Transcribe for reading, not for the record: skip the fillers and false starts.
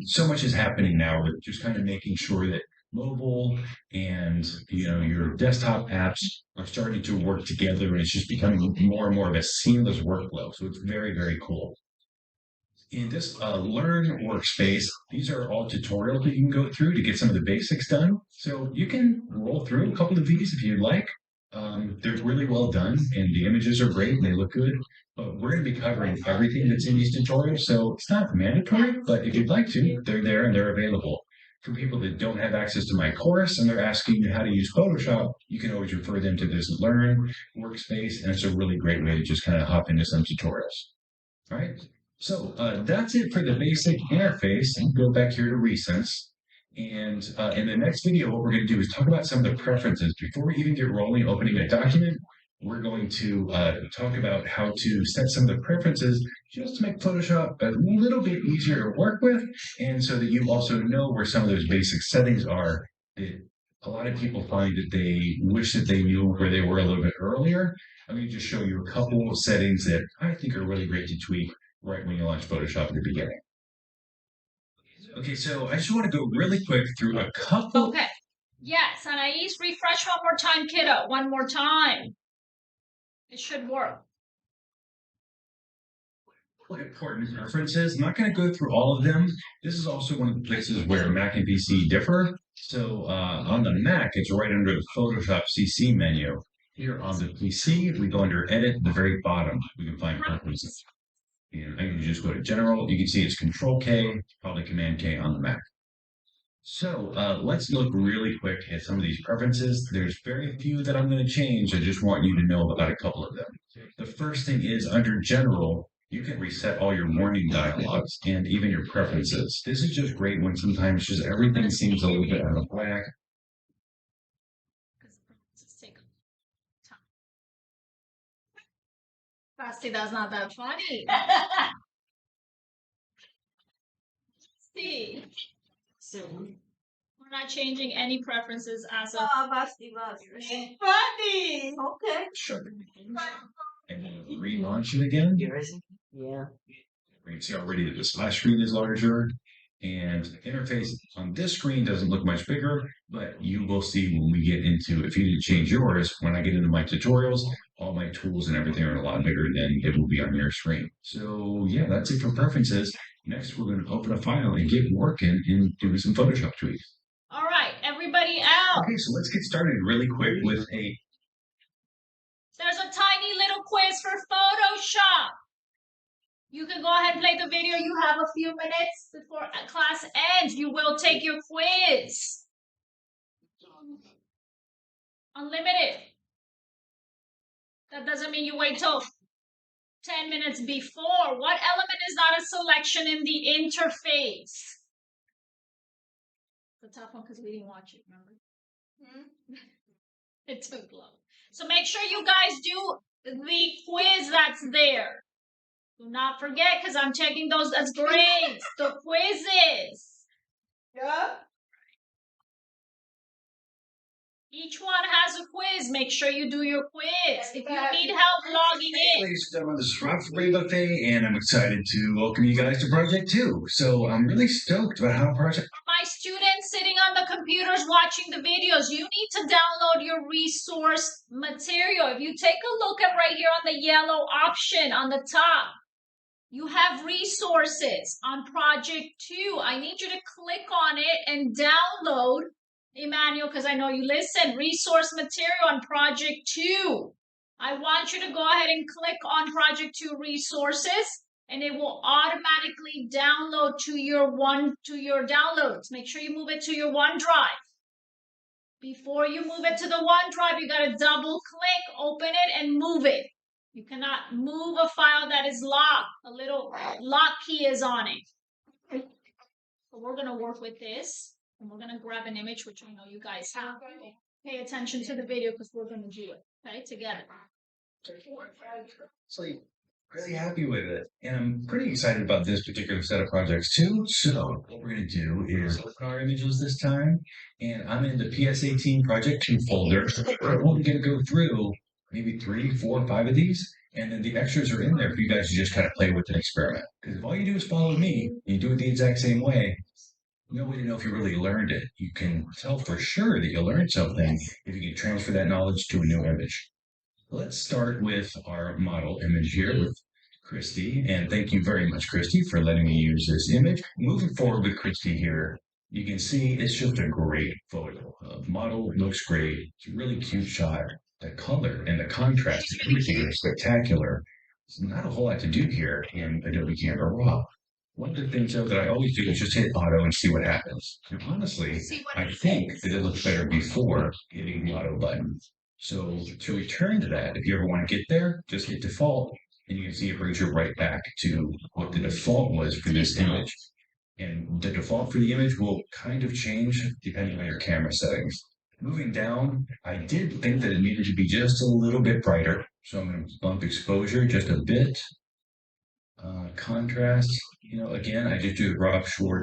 So much is happening now with just kind of making sure that mobile and your desktop apps are starting to work together, and it's just becoming more and more of a seamless workflow. So it's very, very cool. In this Learn workspace, these are all tutorials that you can go through to get some of the basics done. So you can roll through a couple of these if you'd like. They're really well done, and the images are great and they look good. But we're going to be covering everything that's in these tutorials, so it's not mandatory, but if you'd like to, they're there and they're available. For people that don't have access to my course and they're asking you how to use Photoshop, you can always refer them to this Learn workspace, and it's a really great way to just kind of hop into some tutorials. All right. So that's it for the basic interface. And go back here to Resense. And in the next video, what we're going to do is talk about some of the preferences. Before we even get rolling opening a document, we're going to talk about how to set some of the preferences just to make Photoshop a little bit easier to work with, and so that you also know where some of those basic settings are that a lot of people find that they wish that they knew where they were a little bit earlier. I'm going to just show you a couple of settings that I think are really great to tweak right when you launch Photoshop at the beginning. Okay, so I just want to go really quick through a couple. Okay. Yes, Anais, refresh one more time, kiddo. One more time. It should work. Important preferences. I'm not going to go through all of them. This is also one of the places where Mac and PC differ. So on the Mac, it's right under the Photoshop CC menu. Here on the PC, we go under Edit at the very bottom. We can find preferences. And I can just go to General. You can see it's Control K, probably Command K on the Mac. So let's look really quick at some of these preferences. There's very few that I'm going to change. I just want you to know about a couple of them. The first thing is under General, you can reset all your warning dialogues and even your preferences. This is just great when sometimes just everything seems a little bit out of whack. Basti, that's not that funny. See. So we're not changing any preferences as of. Basti. Funny. Okay. Sure. And then relaunch it again. Yeah. You can see already that the splash screen is larger, and the interface on this screen doesn't look much bigger, but you will see when we get into, if you didn't change yours, when I get into my tutorials, all my tools and everything are a lot bigger than it will be on your screen. So yeah, that's it for preferences. Next, we're going to open a file and get working and do some Photoshop tweaks. All right, everybody out. Okay, so let's get started really quick with a. There's a tiny little quiz for Photoshop. You can go ahead and play the video. You have a few minutes before class ends. You will take your quiz. Unlimited. That doesn't mean you wait till 10 minutes before. What element is not a selection in the interface? It's a tough one because we didn't watch it, remember? It took long. So make sure you guys do the quiz that's there. Do not forget, because I'm checking those as grades. The quizzes. Yeah. Each one has a quiz. Make sure you do your quiz. If you need help logging in. Ladies and gentlemen, this is Rob from Rainbow Buffet, and I'm excited to welcome you guys to Project 2. So I'm really stoked about how Project. My students sitting on the computers watching the videos, you need to download your resource material. If you take a look at right here on the yellow option on the top, you have resources on Project 2. I need you to click on it and download, Emmanuel, because I know you listen, resource material on Project 2. I want you to go ahead and click on Project 2 resources, and it will automatically download to your downloads. Make sure you move it to your OneDrive. Before you move it to the OneDrive, you got to double click, open it, and move it. You cannot move a file that is locked. A little lock key is on it. So we're going to work with this, and we're going to grab an image, which I know you guys have. Pay attention to the video because we're going to do it, okay, together. So really happy with it, and I'm pretty excited about this particular set of projects too. So what we're going to do is open our images this time, and I'm in the PS18 Project 2 folder. We're only going to go through maybe 3, 4, 5 of these, And then the extras are in there for you guys to just kind of play with and experiment. Because if all you do is follow me, and you do it the exact same way, no way to know if you really learned it. You can tell for sure that you learned something if you can transfer that knowledge to a new image. Let's start with our model image here with Christy. And thank you very much, Christy, for letting me use this image. Moving forward with Christy here, you can see it's just a great photo. Model looks great. It's a really cute shot. The color and the contrast and everything is spectacular. There's not a whole lot to do here in Adobe Camera Raw. One of the things though that I always do is just hit auto and see what happens. And honestly, I think that it looks better before hitting the auto button. So to return to that, if you ever want to get there, just hit default and you can see it brings you right back to what the default was for this image. And the default for the image will kind of change depending on your camera settings. Moving down, I did think that it needed to be just a little bit brighter. So I'm going to bump exposure just a bit. Contrast, again, I just do the Rob Schwartz